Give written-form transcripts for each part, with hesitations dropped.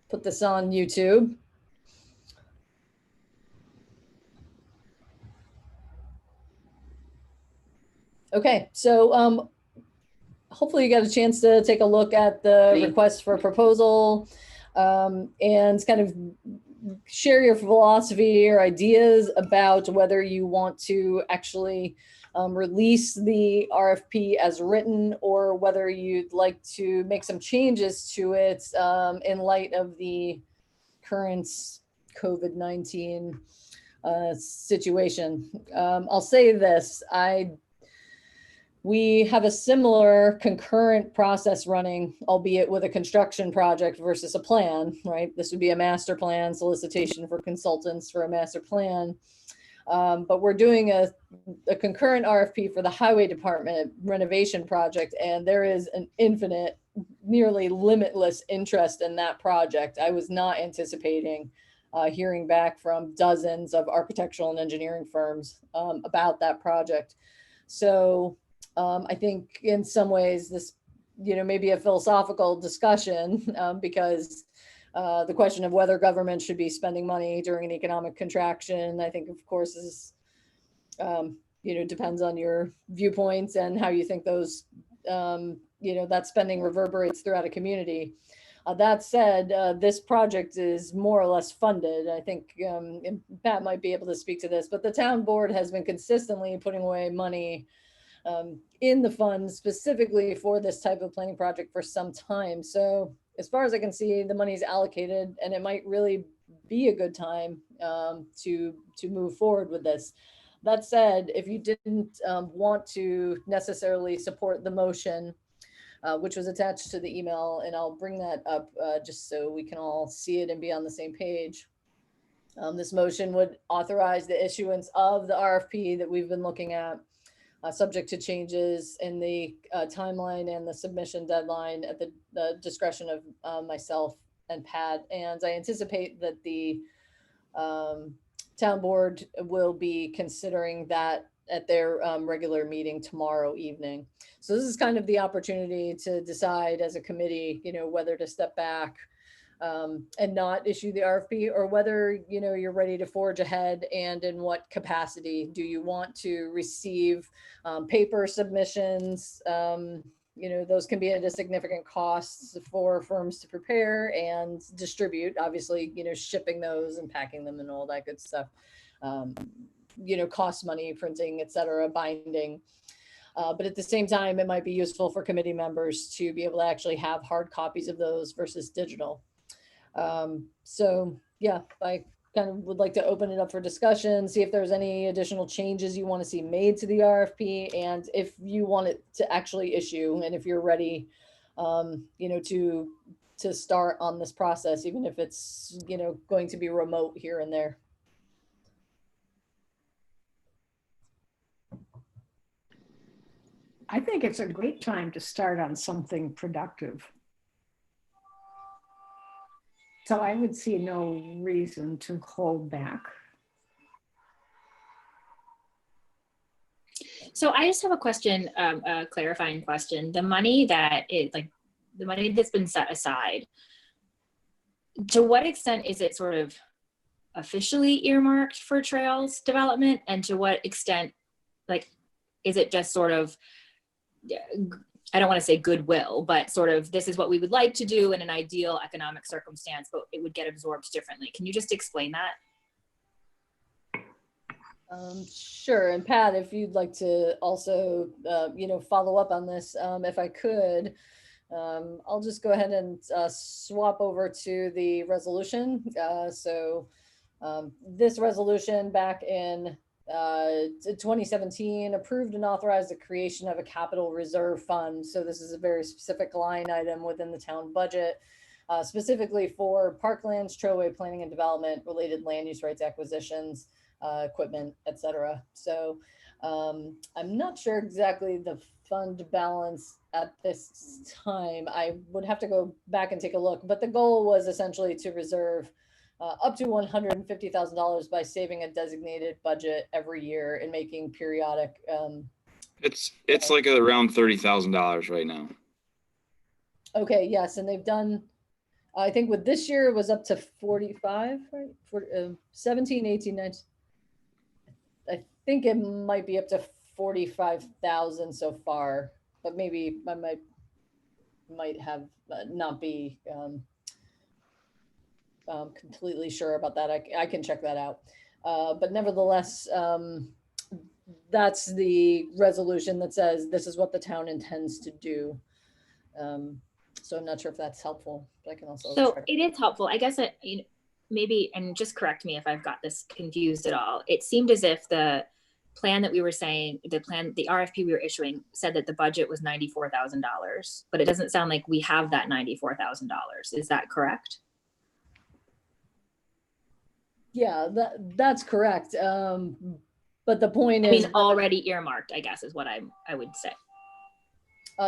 put this on YouTube. Okay, so hopefully you got a chance to take a look at the request for proposal and kind of share your philosophy or ideas about whether you want to actually release the RFP as written, or whether you'd like to make some changes to it in light of the current COVID-19 situation. I'll say this, we have a similar concurrent process running, albeit with a construction project versus a plan, right? This would be a master plan, solicitation for consultants for a master plan. But we're doing a concurrent RFP for the highway department renovation project, and there is an infinite, nearly limitless interest in that project. I was not anticipating hearing back from dozens of architectural and engineering firms about that project. So I think in some ways this, may be a philosophical discussion because the question of whether government should be spending money during an economic contraction, I think, of course, is, depends on your viewpoints and how you think those, that spending reverberates throughout a community. That said, this project is more or less funded. I think Pat might be able to speak to this, but the town board has been consistently putting away money in the fund specifically for this type of planning project for some time. So as far as I can see, the money is allocated, and it might really be a good time to move forward with this. That said, if you didn't want to necessarily support the motion, which was attached to the email, and I'll bring that up just so we can all see it and be on the same page. This motion would authorize the issuance of the RFP that we've been looking at, subject to changes in the timeline and the submission deadline at the discretion of myself and Pat. And I anticipate that the town board will be considering that at their regular meeting tomorrow evening. So this is kind of the opportunity to decide as a committee, whether to step back and not issue the RFP, or whether, you're ready to forge ahead, and in what capacity. Do you want to receive paper submissions? Those can be at a significant cost for firms to prepare and distribute, obviously, shipping those and packing them and all that good stuff. Cost money, printing, et cetera, binding. But at the same time, it might be useful for committee members to be able to actually have hard copies of those versus digital. So yeah, I kind of would like to open it up for discussion, see if there's any additional changes you want to see made to the RFP, and if you want it to actually issue, and if you're ready, to start on this process, even if it's, going to be remote here and there. I think it's a great time to start on something productive. So I would see no reason to hold back. So I just have a question, a clarifying question. The money the money that's been set aside, to what extent is it sort of officially earmarked for trails development? And to what extent, is it just sort of, I don't want to say goodwill, but sort of, this is what we would like to do in an ideal economic circumstance, but it would get absorbed differently. Can you just explain that? Sure. And Pat, if you'd like to also, follow up on this, if I could, I'll just go ahead and swap over to the resolution. This resolution back in 2017 approved and authorized the creation of a capital reserve fund. So this is a very specific line item within the town budget, specifically for parklands, trailway planning and development, related land use rights acquisitions, equipment, etc. So I'm not sure exactly the fund balance at this time. I would have to go back and take a look, but the goal was essentially to reserve up to $150,000 by saving a designated budget every year and making periodic. It's like around $30,000 right now. Okay, yes, and they've done I think with this year it was up to 45, right? For 17, 18, 19. I think it might be up to 45,000 so far, but maybe I might have not be completely sure about that. I can check that out. But nevertheless, that's the resolution that says this is what the town intends to do. So I'm not sure if that's helpful, but I can also So check. it is helpful. I guess maybe, and just correct me if I've got this confused at all. It seemed as if the plan that we were saying, the RFP we were issuing said that the budget was $94,000, but it doesn't sound like we have that $94,000. Is that correct? Yeah, that's correct. But the point is, already earmarked, I guess, is what I would say.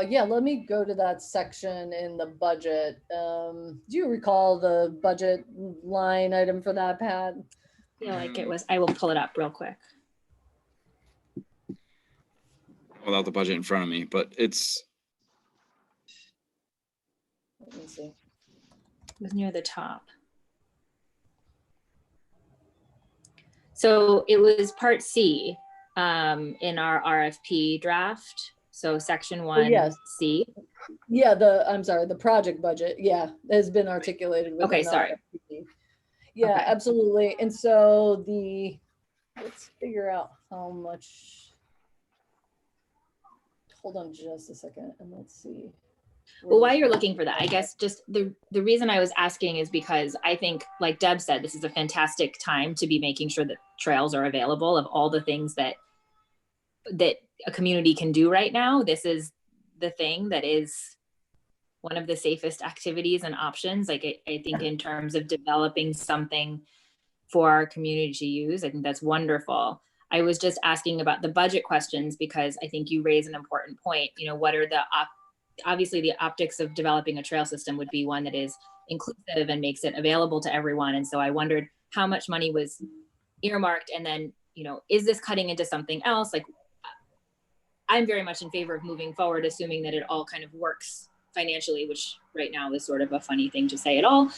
yeah, let me go to that section in the budget. Do you recall the budget line item for that, Pat? Yeah, like it was, I will pull it up real quick. Without the budget in front of me, but it's. Let me see. It was near the top. So it was part C in our RFP draft. So section 1C. yes. Yeah, I'm sorry, the project budget. Yeah, has been articulated. Okay, sorry. RFP. Yeah, Okay. absolutely. And so let's figure out how much. Hold on just a second and let's see. Well, while you're looking for that, I guess just the reason I was asking is because I think, like Deb said, this is a fantastic time to be making sure that trails are available. Of all the things that a community can do right now, this is the thing that is one of the safest activities and options. Like I think in terms of developing something for our community to use, I think that's wonderful. I was just asking about the budget questions because I think you raise an important point. You know, what are obviously the optics of developing a trail system would be one that is inclusive and makes it available to everyone. And so I wondered how much money was earmarked, and then, you know, is this cutting into something else? Like, I'm very much in favor of moving forward, assuming that it all kind of works financially, which right now is sort of a funny thing to say at all.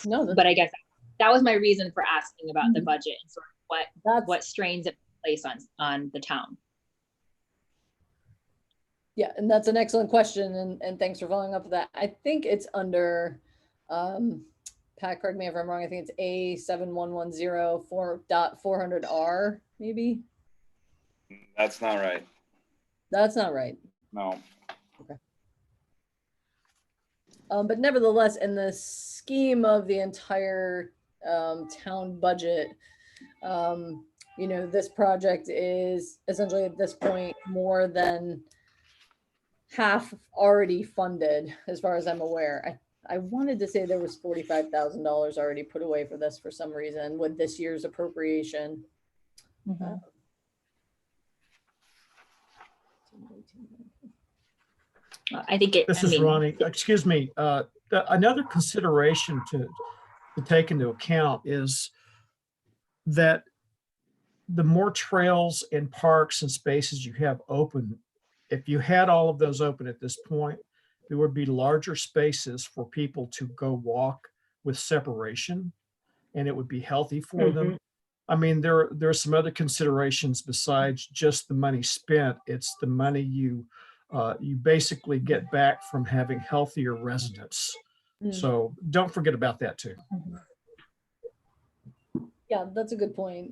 No, but I guess that was my reason for asking about the budget and sort of what strains it place on the town. Yeah, and that's an excellent question, and thanks for following up with that. I think it's under, Pat, correct me if I'm wrong, I think it's A7110 4.400R, maybe? That's not right. That's not right. No. Okay. But nevertheless, in the scheme of the entire town budget, you know, this project is essentially at this point more than half already funded, as far as I'm aware. I wanted to say there was $45,000 already put away for this for some reason with this year's appropriation. Mm-hmm. I think this is Ronnie. Excuse me. Another consideration to take into account is that the more trails and parks and spaces you have open, if you had all of those open at this point, there would be larger spaces for people to go walk with separation, and it would be healthy for them. I mean, there are some other considerations besides just the money spent. It's the money you basically get back from having healthier residents. So don't forget about that too. Yeah, that's a good point.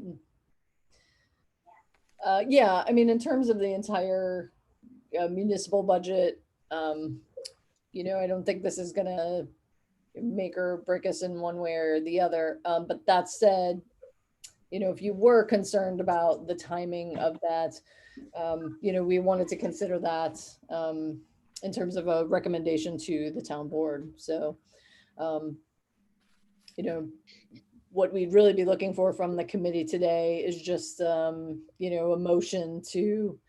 Yeah, I mean, in terms of the entire municipal budget, you know, I don't think this is gonna make or break us in one way or the other. But that said, you know, if you were concerned about the timing of that, you know, we wanted to consider that in terms of a recommendation to the town board. So, you know, what we'd really be looking for from the committee today is just, you know, a motion to,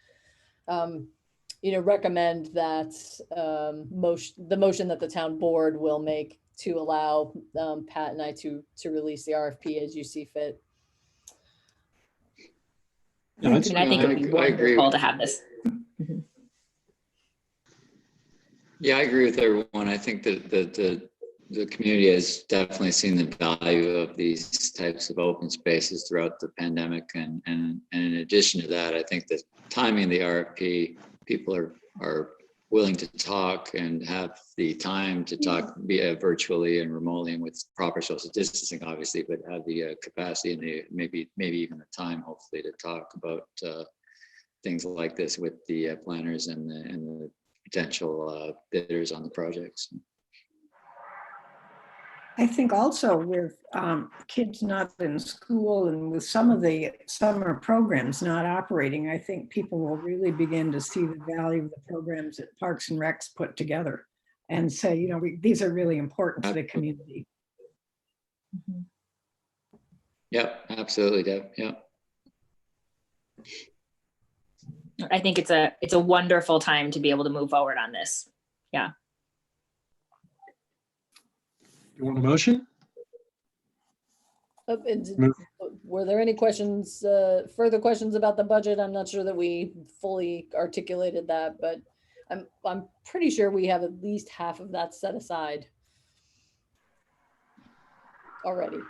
you know, recommend that the motion that the town board will make to allow Pat and I to release the RFP as you see fit. No, I think it would be wonderful to have this. Yeah, I agree with everyone. I think that the community has definitely seen the value of these types of open spaces throughout the pandemic. And in addition to that, I think the timing of the RFP, people are willing to talk and have the time to talk via virtually and remotely and with proper social distancing, obviously, but have the capacity and the maybe even the time, hopefully, to talk about things like this with the planners and the potential bidders on the projects. I think also with kids not in school and with some of the summer programs not operating, I think people will really begin to see the value of the programs that Parks and Recs put together and say, you know, these are really important to the community. Yep, absolutely, Deb. Yep. I think it's a wonderful time to be able to move forward on this. Yeah. You want a motion? Were there any questions, further questions about the budget? I'm not sure that we fully articulated that, but I'm pretty sure we have at least half of that set aside already.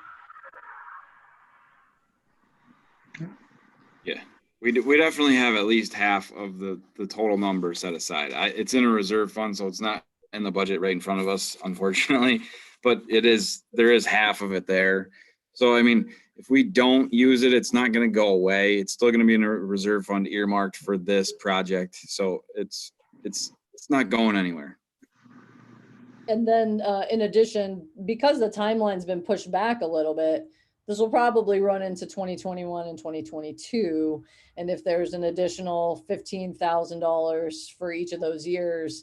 Yeah, we definitely have at least half of the total number set aside. It's in a reserve fund, so it's not in the budget right in front of us, unfortunately. But there is half of it there. So, I mean, if we don't use it, it's not going to go away. It's still going to be in a reserve fund earmarked for this project. So it's not going anywhere. And then in addition, because the timeline's been pushed back a little bit, this will probably run into 2021 and 2022. And if there's an additional $15,000 for each of those years,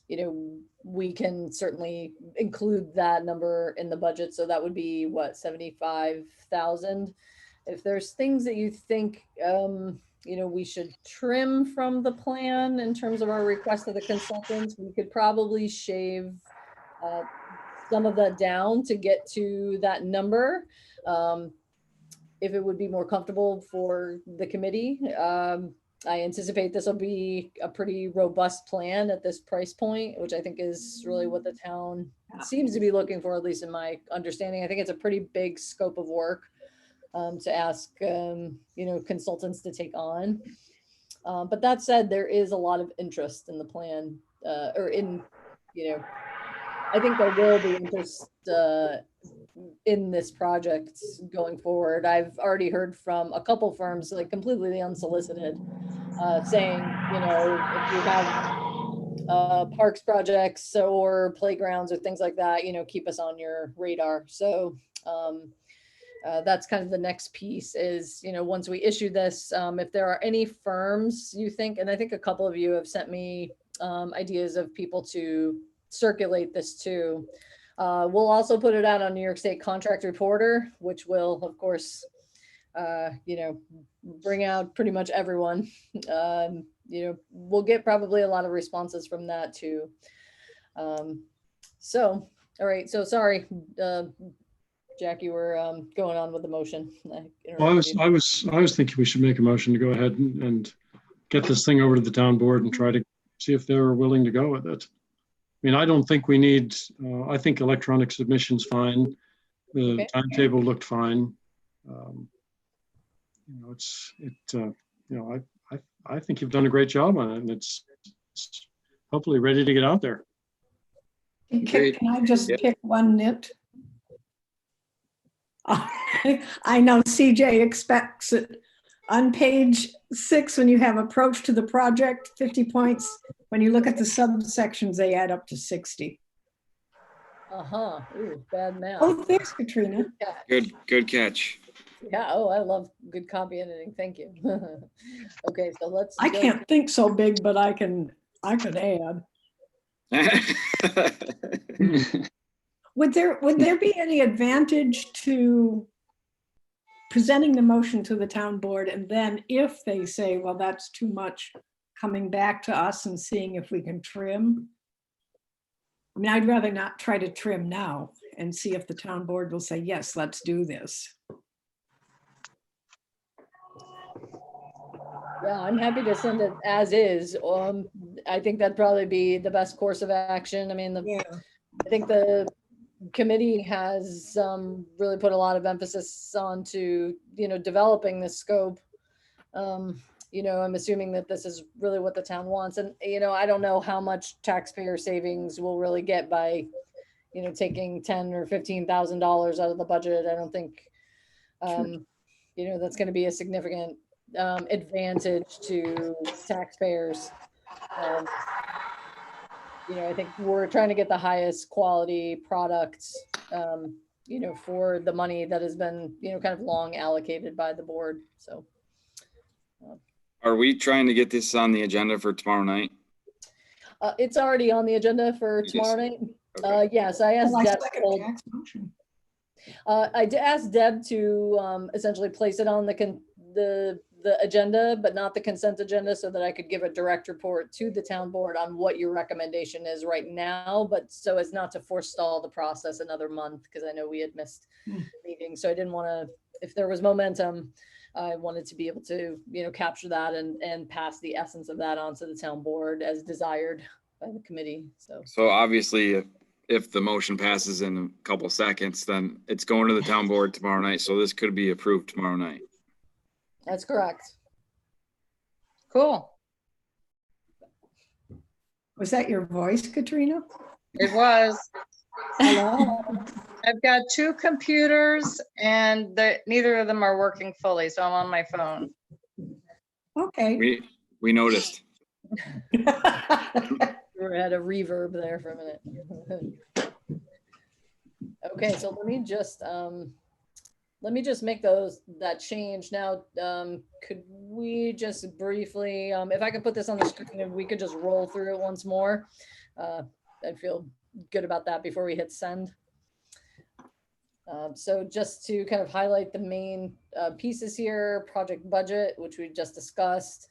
you know, we can certainly include that number in the budget. So that would be what, 75,000. If there's things that you think, you know, we should trim from the plan in terms of our request of the consultants, we could probably shave some of that down to get to that number. If it would be more comfortable for the committee. I anticipate this will be a pretty robust plan at this price point, which I think is really what the town seems to be looking for, at least in my understanding. I think it's a pretty big scope of work to ask, you know, consultants to take on. But that said, there is a lot of interest in the plan, or in, you know, I think there will be interest in this project going forward. I've already heard from a couple firms, like completely unsolicited, saying, you know, if you have parks projects or playgrounds or things like that, you know, keep us on your radar. So that's kind of the next piece is, you know, once we issue this, if there are any firms you think, and I think a couple of you have sent me ideas of people to circulate this to. We'll also put it out on New York State Contract Reporter, which will, of course, you know, bring out pretty much everyone. You know, we'll get probably a lot of responses from that too. So, all right. So sorry, Jack, you were going on with the motion. Well, I was thinking we should make a motion to go ahead and get this thing over to the town board and try to see if they're willing to go with it. I mean, I don't think we need, I think electronic submission's fine. The timetable looked fine. You know, you know, I think you've done a great job on it, and it's hopefully ready to get out there. Can I just pick one nit? I know CJ expects it. On page 6, when you have approach to the project, 50 points. When you look at the subsections, they add up to 60. Ooh, bad math. Oh, thanks, Katrina. Good catch. Yeah. Oh, I love good copy editing. Thank you. Okay, so let's. I can't think so big, but I could add. Would there be any advantage to presenting the motion to the town board, and then if they say, well, that's too much, coming back to us and seeing if we can trim? I mean, I'd rather not try to trim now and see if the town board will say, yes, let's do this. Yeah, I'm happy to send it as is. I think that'd probably be the best course of action. I mean, I think the committee has really put a lot of emphasis on to, developing this scope. I'm assuming that this is really what the town wants. And, I don't know how much taxpayer savings we'll really get by, taking $10,000 or $15,000 out of the budget. I don't think, that's going to be a significant advantage to taxpayers. I think we're trying to get the highest quality products, for the money that has been, kind of long allocated by the board. So. Are we trying to get this on the agenda for tomorrow night? It's already on the agenda for tomorrow night. Okay. Yes, I asked Well, I Deb. second Jack's motion. I did ask Deb to essentially place it on the agenda, but not the consent agenda, so that I could give a direct report to the town board on what your recommendation is right now, but so as not to forestall the process another month, because I know we had missed meetings. So I didn't want to, if there was momentum, I wanted to be able to, capture that and pass the essence of that on to the town board as desired by the committee. So obviously, if the motion passes in a couple seconds, then it's going to the town board tomorrow night. So this could be approved tomorrow night. That's correct. Cool. Was that your voice, Katrina? It was. Hello. I've got two computers and neither of them are working fully, so I'm on my phone. Okay. We noticed. We had a reverb there for a minute. Okay, so let me just make that change now. Could we just briefly, if I could put this on the screen and we could just roll through it once more, I'd feel good about that before we hit send. So just to kind of highlight the main pieces here: project budget, which we just discussed,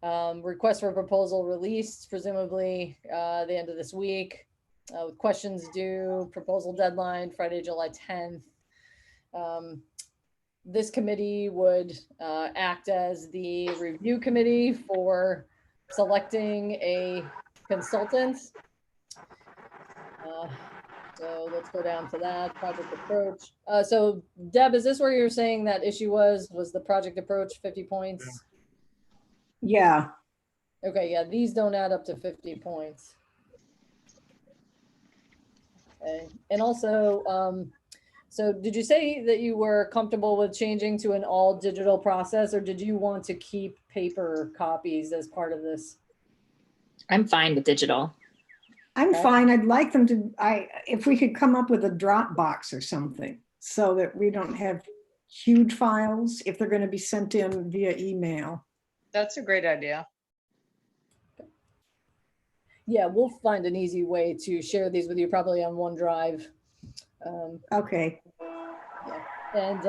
request for proposal released, presumably the end of this week, with questions due, proposal deadline Friday, July 10th. This committee would act as the review committee for selecting a consultant. So let's go down to that project approach. So Deb, is this where you're saying that issue was the project approach 50 points? Yeah. Okay, yeah, these don't add up to 50 points. Okay, and also, so did you say that you were comfortable with changing to an all digital process, or did you want to keep paper copies as part of this? I'm fine with digital. I'm fine. I'd like them to, if we could come up with a Dropbox or something so that we don't have huge files if they're going to be sent in via email. That's a great idea. Yeah, we'll find an easy way to share these with you, probably on OneDrive. Okay. Yeah. And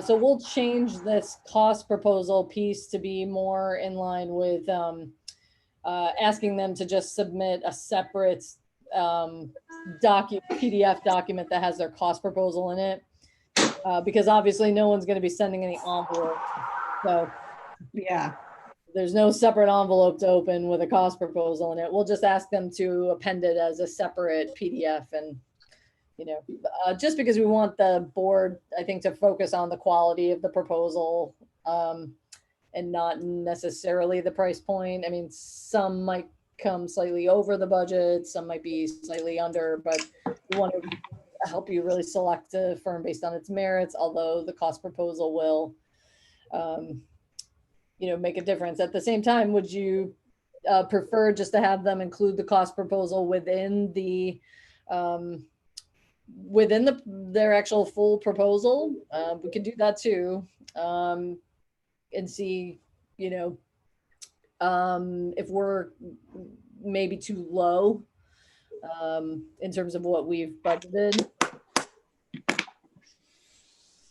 so we'll change this cost proposal piece to be more in line with asking them to just submit a separate PDF document that has their cost proposal in it, because obviously no one's going to be sending any envelope. So Yeah. there's no separate envelope to open with a cost proposal in it. We'll just ask them to append it as a separate PDF, and just because we want the board, I think, to focus on the quality of the proposal and not necessarily the price point. I mean, some might come slightly over the budget, some might be slightly under, but we want to help you really select a firm based on its merits, although the cost proposal will, make a difference. At the same time, would you prefer just to have them include the cost proposal within their actual full proposal? We could do that too, and see, if we're maybe too low in terms of what we've budgeted.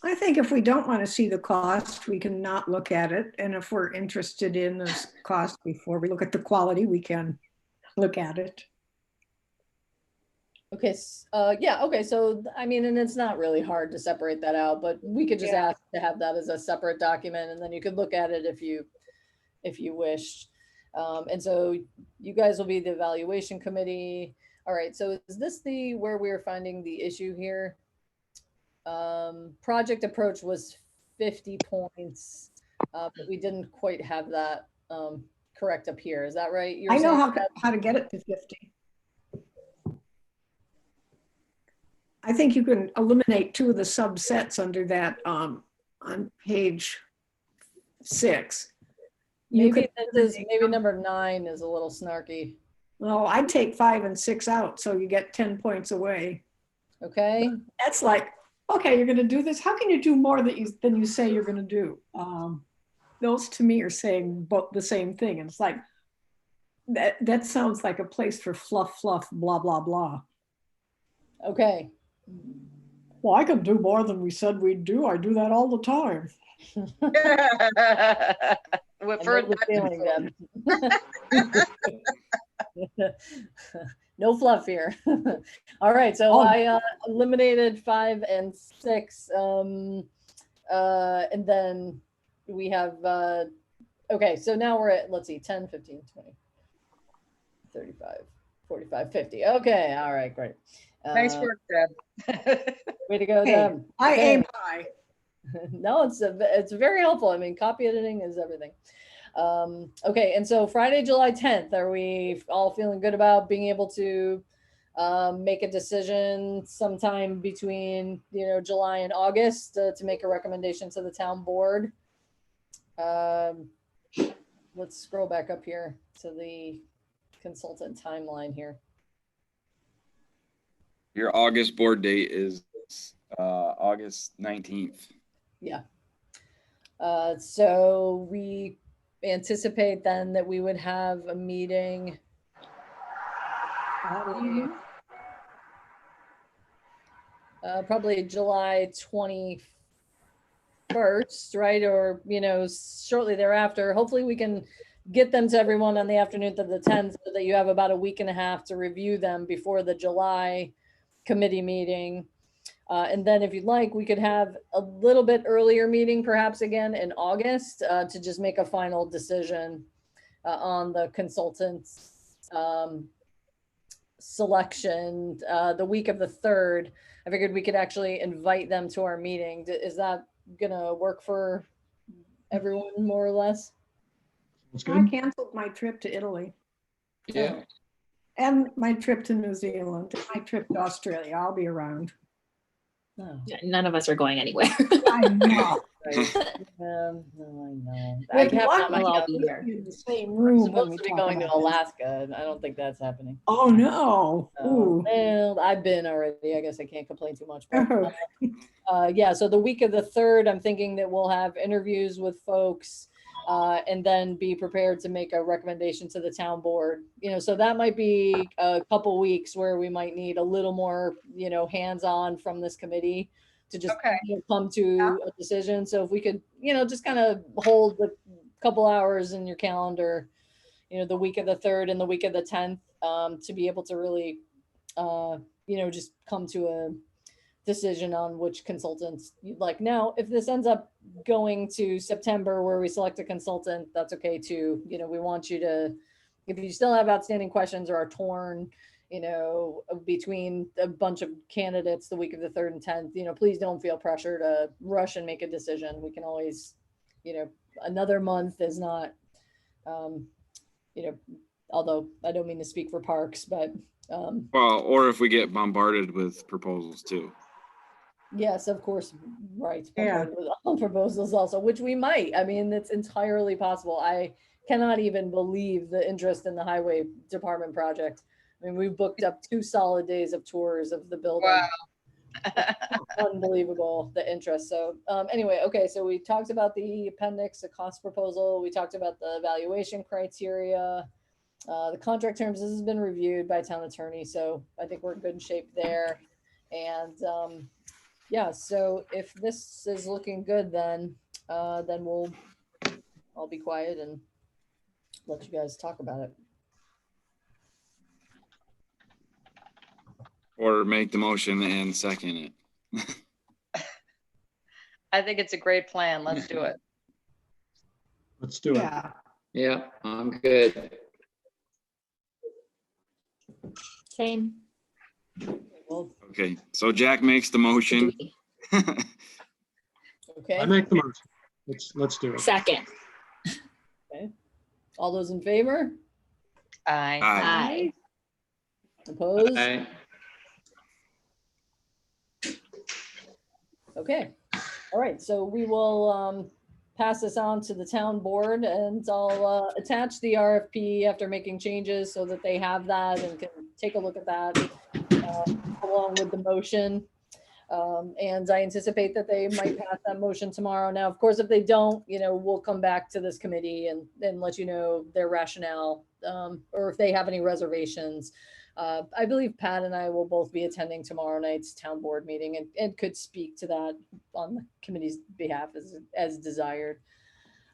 I think if we don't want to see the cost, we can not look at it. And if we're interested in this cost before we look at the quality, we can look at it. Okay. Yeah. Okay. So, I mean, and it's not really hard to separate that out, but we could just ask to have that as a separate document, and then you could look at it if you wish. And so you guys will be the evaluation committee. All right, so is this where we're finding the issue here? Project approach was 50 points, but we didn't quite have that correct up here. Is that right? You're I know saying how to get it to 50. I think you can eliminate 2 of the subsets under that on page 6. You maybe could maybe number 9 is a little snarky. Well, I'd take 5 and 6 out, so you get 10 points away. Okay. That's like, okay, you're going to do this. How can you do more than you say you're going to do? Those to me are saying both the same thing. And it's like, that sounds like a place for fluff, blah, blah, blah. Okay. Well, I can do more than we said we'd do. I do that all the time. We've I heard know the that feeling before. then. No fluff here. All right, so I eliminated 5 and 6, and then we have okay, so now we're at, let's see, 10, 15, 20, 35, 45, 50. Okay, all right, great. Nice work, Deb. Way to go, Hey, Deb. I Okay. aim high. No, it's very helpful. I mean, copy editing is everything. Okay, and so Friday, July 10th, are we all feeling good about being able to make a decision sometime between, July and August to make a recommendation to the town board? Let's scroll back up here to the consultant timeline here. Your August board date is August 19th. Yeah. So we anticipate then that we would have a meeting. Probably July 21st, right? Or, shortly thereafter. Hopefully we can get them to everyone on the afternoon of the 10th so that you have about a week and a half to review them before the July committee meeting. And then if you'd like, we could have a little bit earlier meeting, perhaps again in August, to just make a final decision on the consultants selection. The week of the 3rd, I figured we could actually invite them to our meeting. Is that gonna work for everyone more or less? That's I good. canceled my trip to Italy Yeah. and my trip to New Zealand, and my trip to Australia. I'll be around. No. Yeah, none of us are going anywhere. I know. Right. No, I know. We're I have lucky not We'll all my be to there. be in the same I'm room when we supposed to be talk going to about this. Alaska, and I don't think that's happening. Oh, no. Ooh. Well, I've been already. I guess I can't complain too much. But, Oh. yeah, so the week of the 3rd, I'm thinking that we'll have interviews with folks and then be prepared to make a recommendation to the town board. So that might be a couple weeks where we might need a little more, hands-on from this committee to just Okay. come to a decision. So if we could, just kind of hold a couple hours in your calendar, the week of the 3rd and the week of the 10th, to be able to really, just come to a decision on which consultants you'd like. Now, if this ends up going to September where we select a consultant, that's okay too. We want you to, if you still have outstanding questions or are torn, between a bunch of candidates the week of the 3rd and 10th, please don't feel pressure to rush and make a decision. We can always, another month is not, although I don't mean to speak for parks, but Well, or if we get bombarded with proposals too. yes, of course, right. Yeah. With all proposals also, which we might. I mean, it's entirely possible. I cannot even believe the interest in the highway department project. I mean, we've booked up 2 solid days of tours of the building. Wow. Unbelievable, the interest. So anyway, okay, so we talked about the appendix, the cost proposal. We talked about the evaluation criteria, the contract terms. This has been reviewed by town attorney, so I think we're in good shape there. And yeah, so if this is looking good, then I'll be quiet and let you guys talk about it. Or make the motion and second it. I think it's a great plan. Let's do it. Let's do it. Yeah. Yeah, I'm good. Same. Well, Okay, so Jack makes the motion. okay. I make the motion. Let's do it. Second. All those in favor? Aye. Aye. Aye. Opposed? I, Okay. All right, so we will pass this on to the town board, and I'll attach the RFP after making changes so that they have that and can take a look at that along with the motion. And I anticipate that they might pass that motion tomorrow. Now, of course, if they don't, we'll come back to this committee and let you know their rationale, or if they have any reservations. I believe Pat and I will both be attending tomorrow night's town board meeting and could speak to that on the committee's behalf as desired.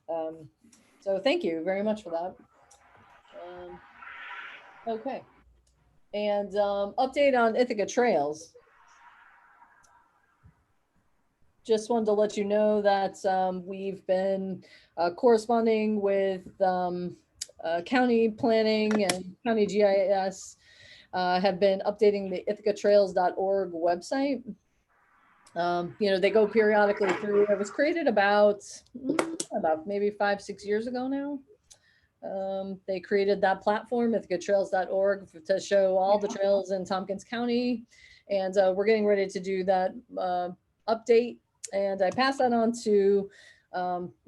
So thank you very much for that. Okay. And update on Ithaca Trails. Just wanted to let you know that we've been corresponding with county planning and county GIS, have been updating the ithacatrails.org website. They go periodically through. It was created about maybe 5-6 years ago now. They created that platform, ithacatrails.org, to show all the trails in Tompkins County. And we're getting ready to do that update. And I pass that on to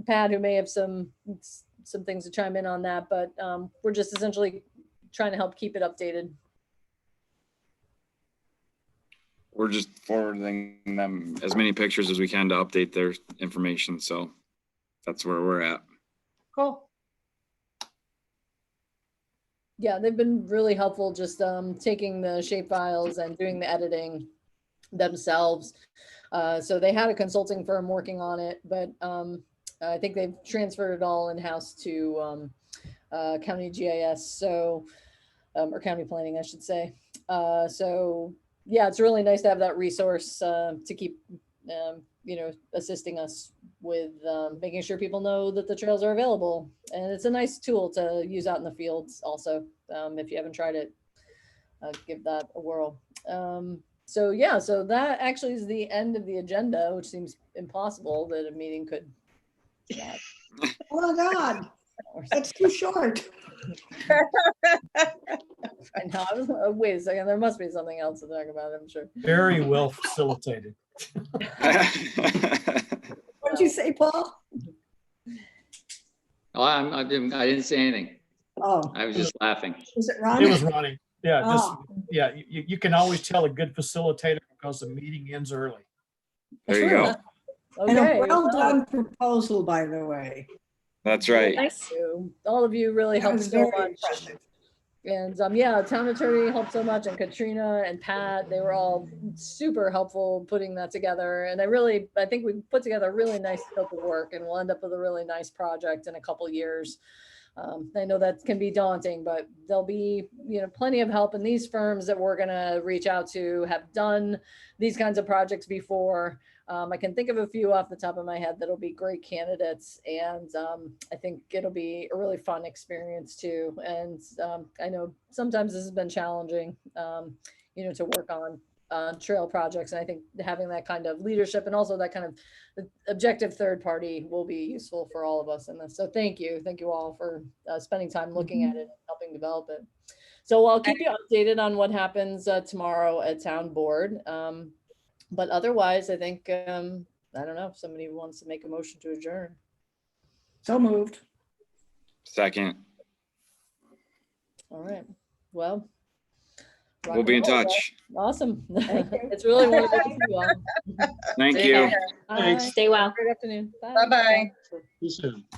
Pat, who may have some things to chime in on that, but we're just essentially trying to help keep it updated. We're just forwarding them as many pictures as we can to update their information. So that's where we're at. Cool. Yeah, they've been really helpful, just taking the shape files and doing the editing themselves. So they had a consulting firm working on it, but I think they've transferred it all in-house to county GIS, so or county planning, I should say. So yeah, it's really nice to have that resource to keep assisting us with making sure people know that the trails are available. And it's a nice tool to use out in the fields also. If you haven't tried it, give that a whirl. So yeah, so that actually is the end of the agenda, which seems impossible that a meeting could. Oh my God, that's too short. I know. Wait a second. There must be something else to talk about, I'm sure. Very well facilitated. What did you say, Paul? oh, I didn't say anything. Oh, I was just laughing. was it It Ron? was running. Yeah, Oh. you can always tell a good facilitator because the meeting ends early. There you go. And Okay. a well done proposal, by the way. That's right. Thank you. All of you really That helped was so very much. impressive. And yeah, town attorney helped so much, and Katrina and Pat, they were all super helpful putting that together. And I think we put together a really nice scope of work, and we'll end up with a really nice project in a couple years. I know that can be daunting, but there'll be, plenty of help. And these firms that we're gonna reach out to have done these kinds of projects before. I can think of a few off the top of my head that'll be great candidates, and I think it'll be a really fun experience too. And I know sometimes this has been challenging, to work on trail projects, and I think having that kind of leadership and also that kind of objective third party will be useful for all of us in this. So thank you all for spending time looking at it and helping develop it. So I'll keep you updated on what happens tomorrow at town board. But otherwise, I think, I don't know if somebody wants to make a motion to adjourn. So moved. Second. All right. Well, rock We'll and be in roll, touch. guys. Awesome. It's really wonderful to see you all. Thank See you. ya. Bye. Stay well. Good afternoon. Bye-bye. See you soon.